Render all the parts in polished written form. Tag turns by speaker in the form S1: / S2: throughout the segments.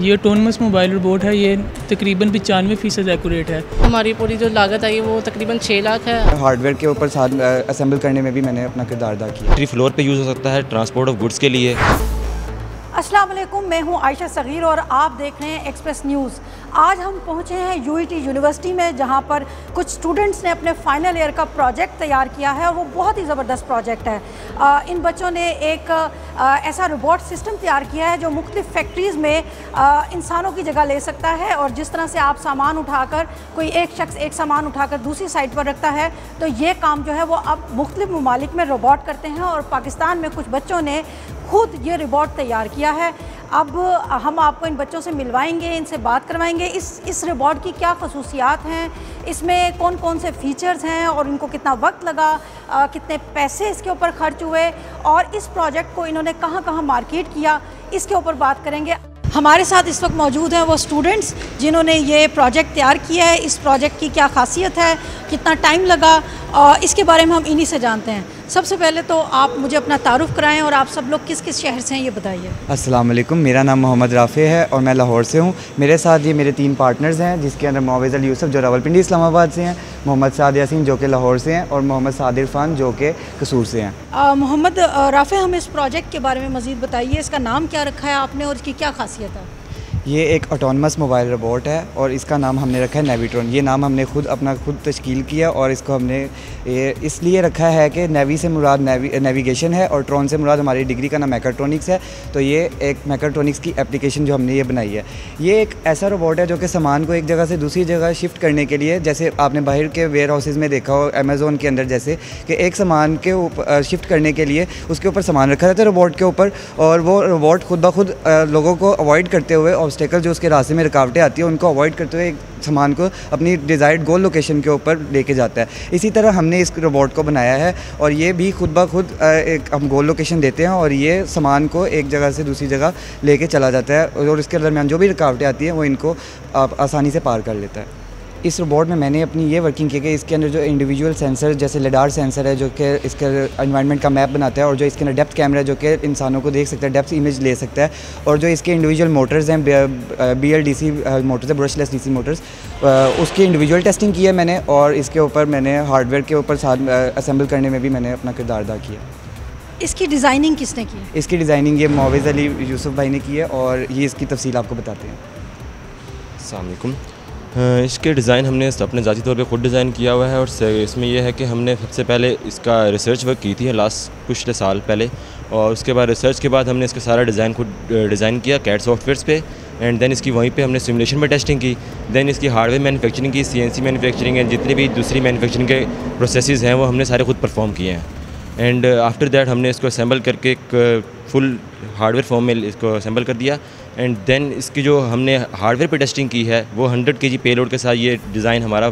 S1: ये autonomous mobile robot है। ये तकरीबन 95% एक्यूरेट है।
S2: हमारी पूरी जो लागत आई है वो तकरीबन 6 लाख है।
S3: हार्डवेयर के ऊपर साथ असेंबल करने में भी मैंने अपना किरदार अदा किया।
S4: 3 फ्लोर पे यूज़ हो सकता है ट्रांसपोर्ट ऑफ गुड्स के लिए।
S5: अस्सलाम वालेकुम, मैं हूं आयशा सगीर और आप देख रहे हैं एक्सप्रेस न्यूज़। आज हम पहुंचे हैं यूईटी यूनिवर्सिटी में, जहां पर कुछ स्टूडेंट्स ने अपने फाइनल ईयर का प्रोजेक्ट तैयार किया है और वो बहुत ही ज़बरदस्त प्रोजेक्ट है। इन बच्चों ने एक ऐसा रोबोट सिस्टम तैयार किया है जो मुख्तलिफ फैक्ट्रीज़ में इंसानों की जगह ले सकता है। और जिस तरह से आप सामान उठाकर, कोई एक शख्स एक सामान उठाकर दूसरी साइड पर रखता है, तो ये काम जो है वो अब मुख्तलिफ ममालिक में रोबोट करते हैं। और पाकिस्तान में कुछ बच्चों ने खुद ये रोबोट तैयार किया है। अब हम आपको इन बच्चों से मिलवाएंगे, इनसे बात करवाएंगे इस रोबोट की क्या खसूसियात हैं, इसमें कौन कौन से फ़ीचर्स हैं और इनको कितना वक्त लगा, कितने पैसे इसके ऊपर खर्च हुए और इस प्रोजेक्ट को इन्होंने कहाँ कहाँ मार्केट किया, इसके ऊपर बात करेंगे। हमारे साथ इस वक्त मौजूद हैं वो स्टूडेंट्स जिन्होंने ये प्रोजेक्ट तैयार किया है। इस प्रोजेक्ट की क्या खासियत है, कितना टाइम लगा, इसके बारे में हम इन्हीं से जानते हैं। सबसे पहले तो आप मुझे अपना तारुफ़ कराएं और आप सब लोग किस किस शहर से हैं ये बताइए।
S3: अस्सलाम वालेकुम, मेरा नाम मोहम्मद राफ़े है और मैं लाहौर से हूँ। मेरे साथ ये मेरे 3 पार्टनर्स हैं, जिसके अंदर मोवेज़ अल यूसुफ जो रावलपिंडी इस्लामाबाद से हैं, मोहम्मद साद यासीन जो कि लाहौर से हैं और मोहम्मद साद इरफान जो कि कसूर से हैं।
S5: मोहम्मद राफ़े, हमें इस प्रोजेक्ट के बारे में मज़ीद बताइए। इसका नाम क्या रखा है आपने और इसकी क्या खासियत है?
S3: ये एक ऑटोनमस मोबाइल रोबोट है और इसका नाम हमने रखा है नेवीट्रॉन। ये नाम हमने खुद तश्कील किया और इसको हमने इसलिए रखा है कि नेवी से मुराद नेविगेशन है और ट्रॉन से मुराद हमारी डिग्री का नाम मैकाट्रॉनिक्स है। तो ये एक मैकाट्रॉनिक्स की एप्लीकेशन जो हमने ये बनाई है। ये एक ऐसा रोबोट है जो कि सामान को एक जगह से दूसरी जगह शिफ्ट करने के लिए, जैसे आपने बाहर के वेयर हाउसेज़ में देखा हो अमेज़ोन के अंदर, जैसे कि एक सामान के ऊपर शिफ्ट करने के लिए उसके ऊपर सामान रखा जाता है रोबोट के ऊपर, और वो रोबोट खुद ब खुद लोगों को अवॉइड करते हुए, ऑब्स्टेकल जो उसके रास्ते में रुकावटें आती हैं उनको अवॉइड करते हुए एक सामान को अपनी डिज़ायर्ड गोल लोकेशन के ऊपर लेके जाता है। इसी तरह हमने इस रोबोट को बनाया है और ये भी खुद ब खुद एक हम गोल लोकेशन देते हैं और ये सामान को एक जगह से दूसरी जगह लेके चला जाता है और इसके दरमियान जो भी रुकावटें आती हैं वो इनको आसानी से पार कर लेता है। इस रोबोट में मैंने अपनी ये वर्किंग की कि इसके अंदर जो इंडिविजुअल सेंसर, जैसे लिडार सेंसर है जो कि इसके एनवायरनमेंट का मैप बनाता है, और जो इसके अंदर डेप्थ कैमरा है जो कि इंसानों को देख सकता है, डेप्थ इमेज ले सकता है, और जो इसके इंडिविजुअल मोटर्स हैं BLDC मोटर्स है, ब्रशलेस DC मोटर्स, उसकी इंडिविजुअल टेस्टिंग की है मैंने। और इसके ऊपर मैंने हार्डवेयर के ऊपर साथ असेंबल करने में भी मैंने अपना किरदार अदा किया।
S5: इसकी डिज़ाइनिंग किसने की?
S3: इसकी डिज़ाइनिंग ये मोवेज़ अली यूसुफ भाई ने की है और ये इसकी तफसील आपको बताते हैं।
S4: अस्सलाम वालेकुम। इसके डिज़ाइन हमने अपने ज़ाती तौर पे ख़ुद डिज़ाइन किया हुआ है और इसमें यह है कि हमने सबसे पहले इसका रिसर्च वर्क की थी पिछले साल पहले, और उसके बाद रिसर्च के बाद हमने इसका सारा डिज़ाइन खुद डिज़ाइन किया कैड सॉफ्टवेयर्स पे, एंड देन इसकी वहीं पे हमने सिमुलेशन में टेस्टिंग की। देन इसकी हार्डवेयर मैन्युफैक्चरिंग की, CNC मैन्युफैक्चरिंग है, जितनी भी दूसरी मैन्युफैक्चरिंग के प्रोसेसेस हैं वो हमने सारे खुद परफॉर्म किए हैं। एंड आफ्टर दैट हमने इसको असेंबल करके एक फुल हार्डवेयर फॉर्म में इसको असेंबल कर दिया। एंड देन इसकी जो हमने हार्डवेयर पे टेस्टिंग की है वो 100 kg पेलोड के साथ ये डिज़ाइन हमारा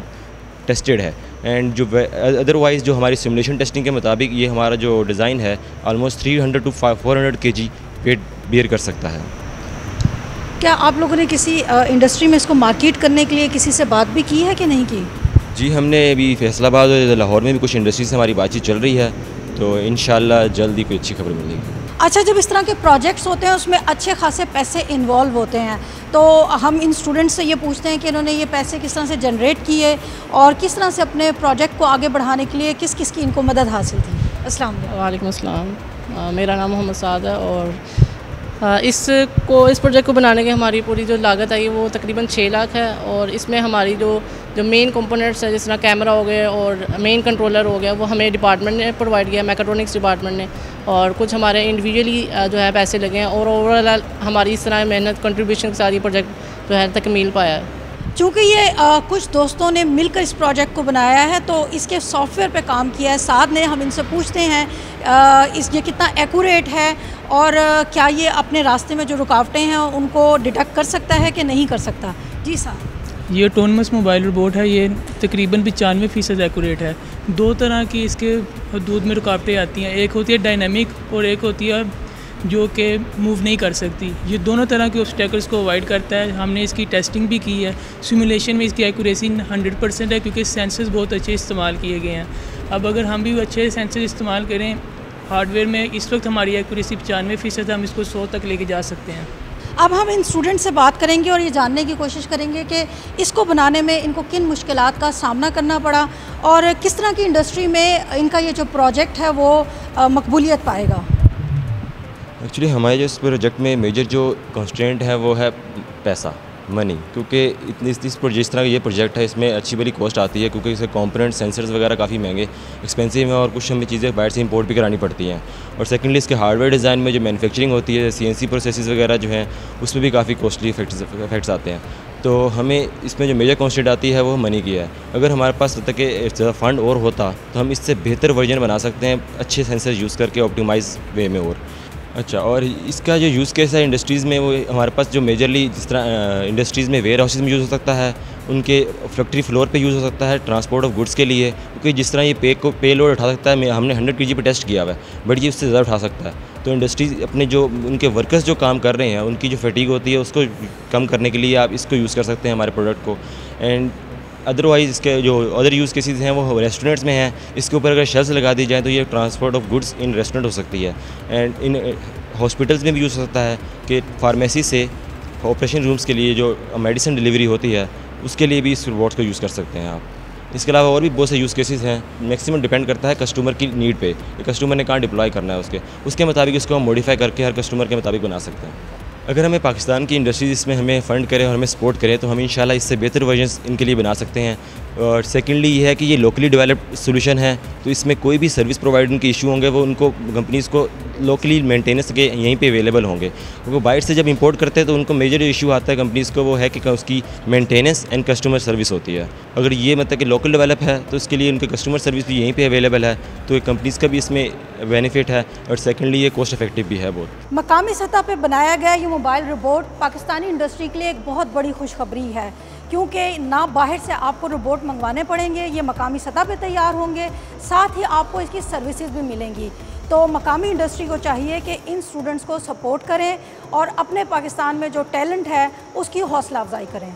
S4: टेस्टेड है। एंड जो अदरवाइज़ जो हमारी सिमुलेशन टेस्टिंग के मुताबिक ये हमारा जो डिज़ाइन है almost 300 to 400 kg weight bear कर सकता है।
S5: क्या आप लोगों ने किसी इंडस्ट्री में इसको मार्केट करने के लिए किसी से बात भी की है कि नहीं की?
S4: जी, हमने अभी फैसलाबाद और लाहौर में भी कुछ इंडस्ट्री से हमारी बातचीत चल रही है, तो इंशाल्लाह जल्दी कोई अच्छी खबर मिलेगी।
S5: अच्छा, जब इस तरह के प्रोजेक्ट्स होते हैं उसमें अच्छे खासे पैसे इन्वॉल्व होते हैं, तो हम इन स्टूडेंट्स से ये पूछते हैं कि इन्होंने ये पैसे किस तरह से जनरेट किए और किस तरह से अपने प्रोजेक्ट को आगे बढ़ाने के लिए किस किस की इनको मदद हासिल थी। अस्सलाम
S2: वालेकुम अस्सलाम। मेरा नाम मोहम्मद साद है और इस प्रोजेक्ट को बनाने की हमारी पूरी जो लागत आई है वो तकरीबन 6 लाख है। और इसमें हमारी जो मेन कंपोनेंट्स है, जिस तरह कैमरा हो गया और मेन कंट्रोलर हो गया, वो हमें डिपार्टमेंट ने प्रोवाइड किया, मैकाट्रॉनिक्स डिपार्टमेंट ने, और कुछ हमारे इंडिविजुअली जो है पैसे लगे हैं और ओवरऑल हमारी इस तरह मेहनत कंट्रीब्यूशन के साथ ये प्रोजेक्ट जो है तकमील पाया है।
S5: चूँकि ये कुछ दोस्तों ने मिलकर इस प्रोजेक्ट को बनाया है तो इसके सॉफ्टवेयर पे काम किया है साथ ने। हम इनसे पूछते हैं ये कितना एक्यूरेट है और क्या ये अपने रास्ते में जो रुकावटें हैं उनको डिटेक्ट कर सकता है कि नहीं कर सकता। जी साहब,
S1: ये ऑटोनमस मोबाइल रोबोट है। ये तकरीबन 95% एक्यूरेट है। 2 तरह की इसके हदूद में रुकावटें आती हैं, एक होती है डायनामिक और एक होती है जो कि मूव नहीं कर सकती। ये दोनों तरह के ऑब्स्टेकल्स को अवॉइड करता है। हमने इसकी टेस्टिंग भी की है, सिमुलेशन में इसकी एक्यूरेसी 100% है क्योंकि सेंसर्स बहुत अच्छे इस्तेमाल किए गए हैं। अब अगर हम भी अच्छे सेंसर इस्तेमाल करें हार्डवेयर में, इस वक्त हमारी एक्यूरेसी 95% है, हम इसको 100 तक लेके जा सकते हैं।
S5: अब हम इन स्टूडेंट से बात करेंगे और ये जानने की कोशिश करेंगे कि इसको बनाने में इनको किन मुश्किलात का सामना करना पड़ा और किस तरह की इंडस्ट्री में इनका ये जो प्रोजेक्ट है वो मकबूलियत पाएगा।
S4: एक्चुअली हमारे जो इस प्रोजेक्ट में मेजर जो कंस्ट्रेंट है वो है पैसा, मनी, क्योंकि इतनी जिस तरह का ये प्रोजेक्ट है इसमें अच्छी बड़ी कॉस्ट आती है, क्योंकि इसके कंपोनेंट सेंसर्स वगैरह काफ़ी महंगे एक्सपेंसिव हैं और कुछ हमें चीज़ें बाहर से इंपोर्ट भी करानी पड़ती हैं। और सेकेंडली इसके हार्डवेयर डिज़ाइन में जो मैन्युफैक्चरिंग होती है, CNC प्रोसेसेस वगैरह जो हैं उसमें भी काफ़ी कॉस्टली इफेक्ट्स आते हैं। तो हमें इसमें जो मेजर कॉन्स्टेंट आती है वो मनी की है। अगर हमारे पास तक के ज़्यादा फंड और होता तो हम इससे बेहतर वर्जन बना सकते हैं अच्छे सेंसर यूज़ करके ऑप्टिमाइज वे में। और अच्छा, और इसका जो यूज़ केस है इंडस्ट्रीज़ में, वो हमारे पास जो मेजरली जिस तरह इंडस्ट्रीज़ में वेयर हाउसेज में यूज़ हो सकता है, उनके फैक्ट्री फ्लोर पे यूज़ हो सकता है ट्रांसपोर्ट ऑफ गुड्स के लिए, क्योंकि जिस तरह ये पे लोड उठा सकता है, हमने 100 kg पे टेस्ट किया हुआ है, बट ये उससे ज़्यादा उठा सकता है। तो इंडस्ट्रीज अपने जो उनके वर्कर्स जो काम कर रहे हैं उनकी जो फटीग होती है उसको कम करने के लिए आप इसको यूज़ कर सकते हैं हमारे प्रोडक्ट को। एंड अदरवाइज़ इसके जो अदर यूज़ केसेस हैं वो रेस्टोरेंट्स में हैं। इसके ऊपर अगर शेल्फ्स लगा दी जाए तो ये transport of goods in restaurant हो सकती है। एंड इन हॉस्पिटल्स में भी यूज़ हो सकता है कि फार्मेसी से ऑपरेशन रूम्स के लिए जो मेडिसिन डिलीवरी होती है उसके लिए भी इस रोबोट्स को यूज़ कर सकते हैं आप। इसके अलावा और भी बहुत से यूज़ केसेस हैं। मैक्सिमम डिपेंड करता है कस्टमर की नीड पे, कस्टमर ने कहाँ डिप्लॉय करना है उसके मुताबिक इसको हम मॉडिफाई करके हर कस्टमर के मुताबिक बना सकते हैं। अगर हमें पाकिस्तान की इंडस्ट्रीज इसमें हमें फ़ंड करें और हमें सपोर्ट करें तो हम इंशाल्लाह इससे बेहतर वर्जन्स इनके लिए बना सकते हैं। और सेकेंडली ये है कि ये लोकली डेवलप्ड सोल्यूशन है, तो इसमें कोई भी सर्विस प्रोवाइडर के इशू होंगे वो उनको कंपनीज़ को लोकली मेंटेनेंस के यहीं पे अवेलेबल होंगे। क्योंकि बाहर से जब इंपोर्ट करते हैं तो उनको मेजर इशू आता है कंपनीज़ को, वो है कि उसकी मेंटेनेंस एंड कस्टमर सर्विस होती है। अगर ये मतलब कि लोकल डेवलप है तो इसके लिए उनके कस्टमर सर्विस भी यहीं पे अवेलेबल है, तो एक कंपनीज़ का भी इसमें बेनिफिट है। और सेकेंडली ये कॉस्ट इफेक्टिव भी है बहुत।
S5: मकामी सतह पर बनाया गया ये मोबाइल रोबोट पाकिस्तानी इंडस्ट्री के लिए एक बहुत बड़ी खुशखबरी है, क्योंकि ना बाहर से आपको रोबोट मंगवाने पड़ेंगे, ये मकामी सतह पे तैयार होंगे, साथ ही आपको इसकी सर्विसेज भी मिलेंगी। तो मकामी इंडस्ट्री को चाहिए कि इन स्टूडेंट्स को सपोर्ट करें और अपने पाकिस्तान में जो टैलेंट है उसकी हौसला अफजाई करें।